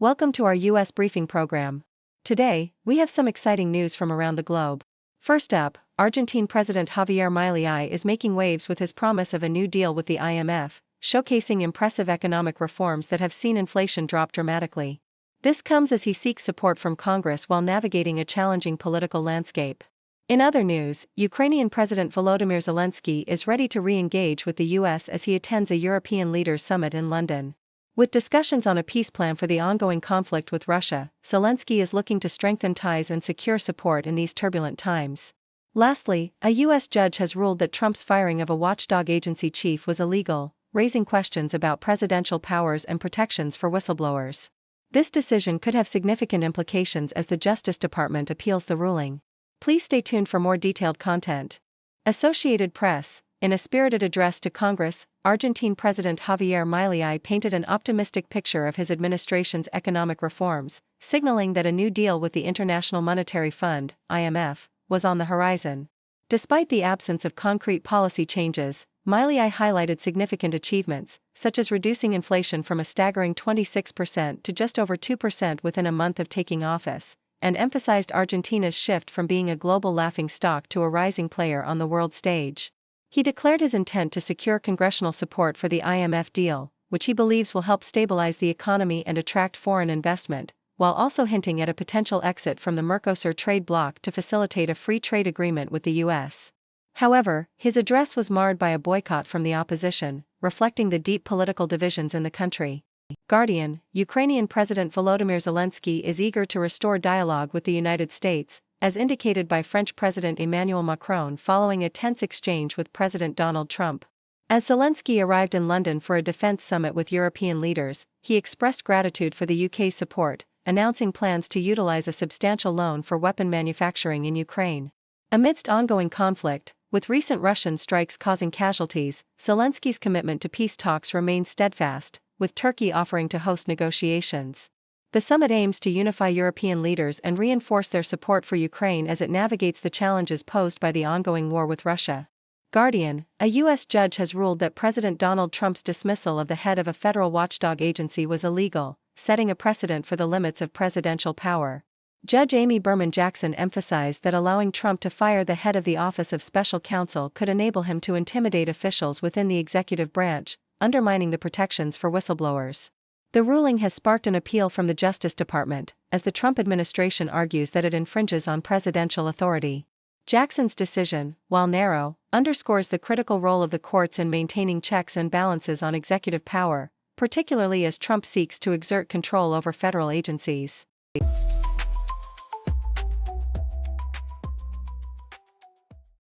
Welcome to our U.S. briefing program. Today, we have some exciting news from around the globe. First up, Argentine President Javier Milei is making waves with his promise of a new deal with the IMF, showcasing impressive economic reforms that have seen inflation drop dramatically. This comes as he seeks support from Congress while navigating a challenging political landscape. In other news, Ukrainian President Volodymyr Zelenskyy is ready to re-engage with the U.S. as he attends a European leaders' summit in London. With discussions on a peace plan for the ongoing conflict with Russia, Zelenskyy is looking to strengthen ties and secure support in these turbulent times. Lastly, a U.S. judge has ruled that Trump's firing of a watchdog agency chief was illegal, raising questions about presidential powers and protections for whistleblowers. This decision could have significant implications as the Justice Department appeals the ruling. Please stay tuned for more detailed content. Associated Press. In a spirited address to Congress, Argentine President Javier Milei painted an optimistic picture of his administration's economic reforms, signaling that a new deal with the International Monetary Fund, IMF, was on the horizon. Despite the absence of concrete policy changes, Milei highlighted significant achievements, such as reducing inflation from a staggering 26% to just over 2% within a month of taking office, and emphasized Argentina's shift from being a global laughingstock to a rising player on the world stage. He declared his intent to secure congressional support for the IMF deal, which he believes will help stabilize the economy and attract foreign investment, while also hinting at a potential exit from the Mercosur trade bloc to facilitate a free trade agreement with the U.S. However, his address was marred by a boycott from the opposition, reflecting the deep political divisions in the country. Guardian. Ukrainian President Volodymyr Zelenskyy is eager to restore dialogue with the United States, as indicated by French President Emmanuel Macron following a tense exchange with President Donald Trump. As Zelenskyy arrived in London for a defense summit with European leaders, he expressed gratitude for the UK's support, announcing plans to utilize a substantial loan for weapon manufacturing in Ukraine. Amidst ongoing conflict, with recent Russian strikes causing casualties, Zelenskyy's commitment to peace talks remains steadfast, with Turkey offering to host negotiations. The summit aims to unify European leaders and reinforce their support for Ukraine as it navigates the challenges posed by the ongoing war with Russia. Guardian. A U.S. judge has ruled that President Donald Trump's dismissal of the head of a federal watchdog agency was illegal, setting a precedent for the limits of presidential power. Judge Amy Berman Jackson emphasized that allowing Trump to fire the head of the Office of Special Counsel could enable him to intimidate officials within the executive branch, undermining the protections for whistleblowers. The ruling has sparked an appeal from the Justice Department, as the Trump administration argues that it infringes on presidential authority. Jackson's decision, while narrow, underscores the critical role of the courts in maintaining checks and balances on executive power, particularly as Trump seeks to exert control over federal agencies.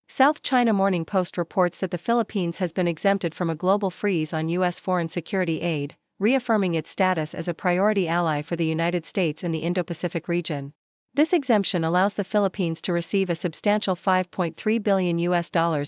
South China Morning Post reports that the Philippines has been exempted from a global freeze on U.S. foreign security aid, reaffirming its status as a priority ally for the United States in the Indo-Pacific region. This exemption allows the Philippines to receive a substantial $5.3 billion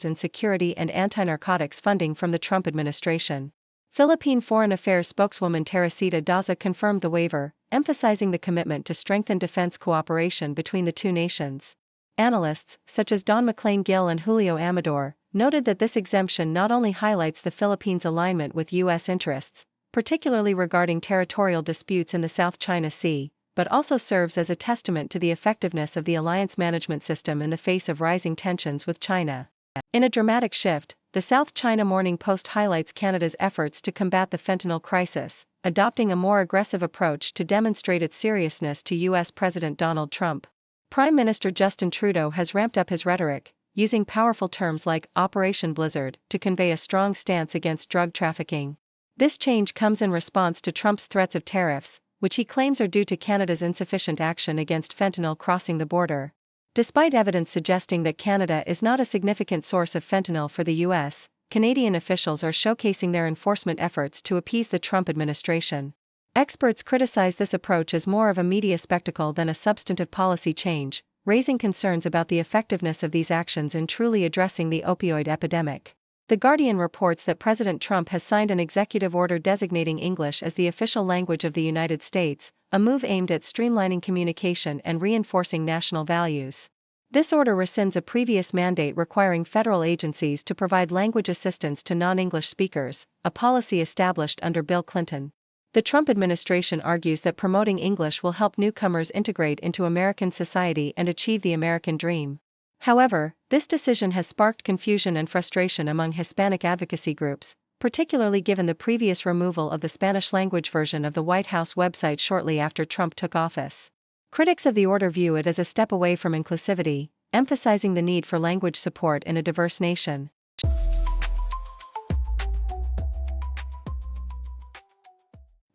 in security and anti-narcotics funding from the Trump administration. Philippine Foreign Affairs spokeswoman Teresita Daza confirmed the waiver, emphasizing the commitment to strengthen defense cooperation between the two nations. Analysts, such as Don McLean Gill and Julio Amador, noted that this exemption not only highlights the Philippines' alignment with U.S. interests, particularly regarding territorial disputes in the South China Sea, but also serves as a testament to the effectiveness of the alliance management system in the face of rising tensions with China. In a dramatic shift, the South China Morning Post highlights Canada's efforts to combat the fentanyl crisis, adopting a more aggressive approach to demonstrate its seriousness to U.S. President Donald Trump. Prime Minister Justin Trudeau has ramped up his rhetoric, using powerful terms like Operation Blizzard to convey a strong stance against drug trafficking. This change comes in response to Trump's threats of tariffs, which he claims are due to Canada's insufficient action against fentanyl crossing the border. Despite evidence suggesting that Canada is not a significant source of fentanyl for the U.S., Canadian officials are showcasing their enforcement efforts to appease the Trump administration. Experts criticize this approach as more of a media spectacle than a substantive policy change, raising concerns about the effectiveness of these actions in truly addressing the opioid epidemic. The Guardian reports that President Trump has signed an executive order designating English as the official language of the United States, a move aimed at streamlining communication and reinforcing national values. This order rescinds a previous mandate requiring federal agencies to provide language assistance to non-English speakers, a policy established under Bill Clinton. The Trump administration argues that promoting English will help newcomers integrate into American society and achieve the American dream. However, this decision has sparked confusion and frustration among Hispanic advocacy groups, particularly given the previous removal of the Spanish-language version of the White House website shortly after Trump took office. Critics of the order view it as a step away from inclusivity, emphasizing the need for language support in a diverse nation.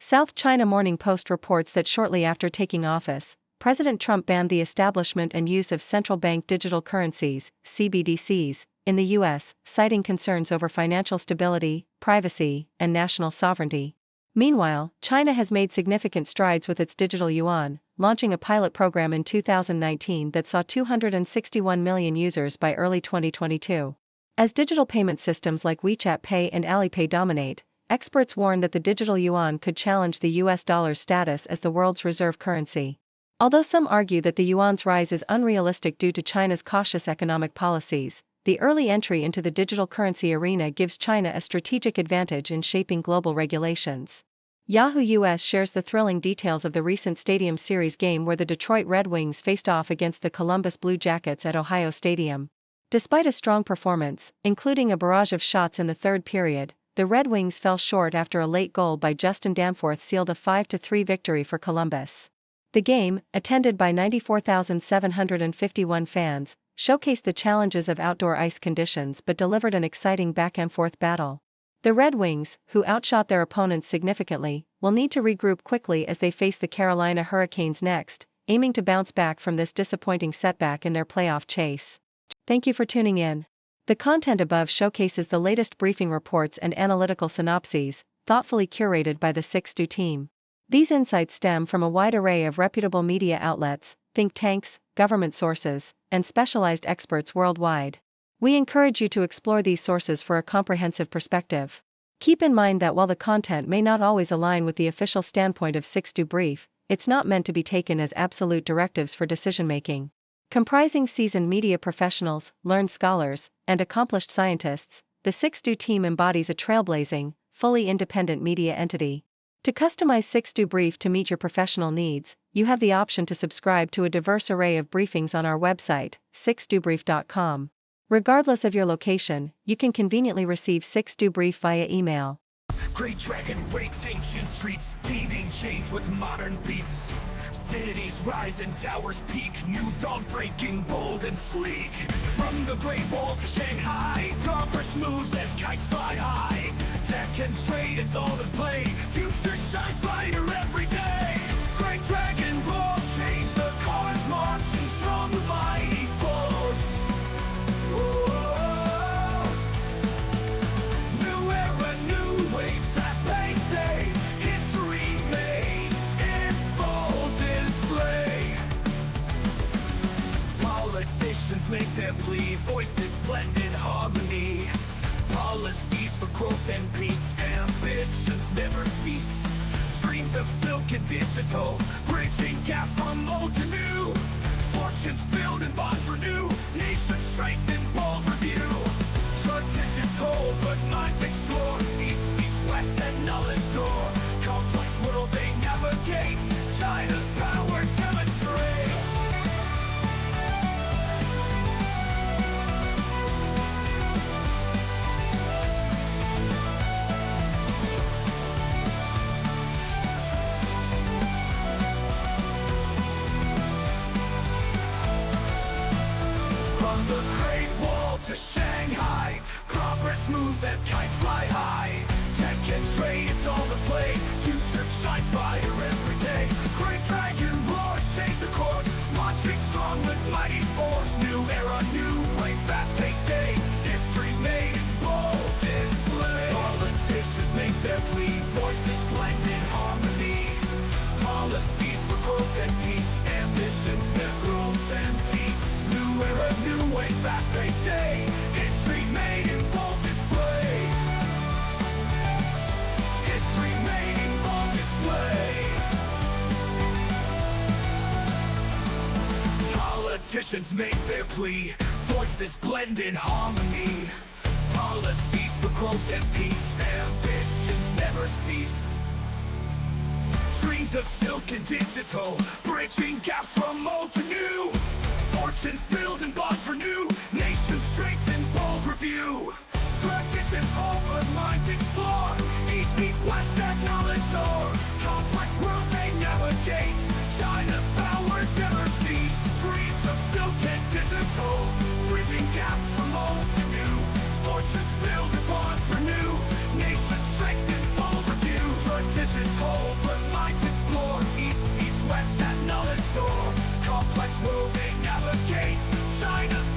South China Morning Post reports that shortly after taking office, President Trump banned the establishment and use of central bank digital currencies, CBDCs, in the U.S., citing concerns over financial stability, privacy, and national sovereignty. Meanwhile, China has made significant strides with its digital yuan, launching a pilot program in 2019 that saw 261 million users by early 2022. As digital payment systems like WeChat Pay and Alipay dominate, experts warn that the digital yuan could challenge the US dollar's status as the world's reserve currency. Although some argue that the yuan's rise is unrealistic due to China's cautious economic policies, the early entry into the digital currency arena gives China a strategic advantage in shaping global regulations. Yahoo US shares the thrilling details of the recent Stadium Series game where the Detroit Red Wings faced off against the Columbus Blue Jackets at Ohio Stadium. Despite a strong performance, including a barrage of shots in the third period, the Red Wings fell short after a late goal by Justin Danforth sealed a 5-3 victory for Columbus. The game, attended by 94,751 fans, showcased the challenges of outdoor ice conditions but delivered an exciting back-and-forth battle. The Red Wings, who outshot their opponents significantly, will need to regroup quickly as they face the Carolina Hurricanes next, aiming to bounce back from this disappointing setback in their playoff chase. Thank you for tuning in. The content above showcases the latest briefing reports and analytical synopses, thoughtfully curated by the 6Do team. These insights stem from a wide array of reputable media outlets, think tanks, government sources, and specialized experts worldwide. We encourage you to explore these sources for a comprehensive perspective. Keep in mind that while the content may not always align with the official standpoint of 6Do Brief, it's not meant to be taken as absolute directives for decision-making. Comprising seasoned media professionals, learned scholars, and accomplished scientists, the 6Do team embodies a trailblazing, fully independent media entity. To customize 6Do Brief to meet your professional needs, you have the option to subscribe to a diverse array of briefings on our website, 6dobrief.com. Regardless of your location, you can conveniently receive 6Do Brief via email. Great dragon wakes ancient streets, leading change with modern beats. Cities rise and towers peak, new dawn breaking, bold and sleek. From the Great Wall to Shanghai, progress moves as kites fly high. Tech and trade, it's all in play, future shines brighter every day. Great dragon will change, the cars marching strong with mighty force. Whoa. New era, new wave, fast-paced day, history made in full display. Politicians make their plea, voices blend in harmony. Policies for growth and peace, ambitions never cease. Dreams of silk and digital, bridging gaps from old to new. Fortunes build and bonds renew, nations strengthen, bold review. Traditions hold, but minds explore. East meets west and knowledge door. Complex world they navigate, China's power demonstrates. From the Great Wall to Shanghai, progress moves as kites fly high. Tech and trade, it's all the play, future shines brighter every day. Great dragon roars, change the course, marching strong with mighty force. New era, new way, fast-paced day, history made in bold display. Politicians make their plea, voices blend in harmony. Policies for growth and peace, ambitions their growth and peace. New era, new way, fast-paced day, history made in bold display. History made in bold display. Politicians make their plea, voices blend in harmony. Policies for growth and peace, ambitions never cease. Dreams of silk and digital, bridging gaps from old to new. Fortunes build and bonds renew, nations strengthen, bold review. Traditions hold but minds explore, east meets west at knowledge door. Complex world they navigate, China's power never cease. Dreams of silk and digital, bridging gaps from old to new. Fortunes build and bonds renew, nations strengthen, bold review. Traditions hold but minds explore, east meets west at knowledge door. Complex world they navigate, China's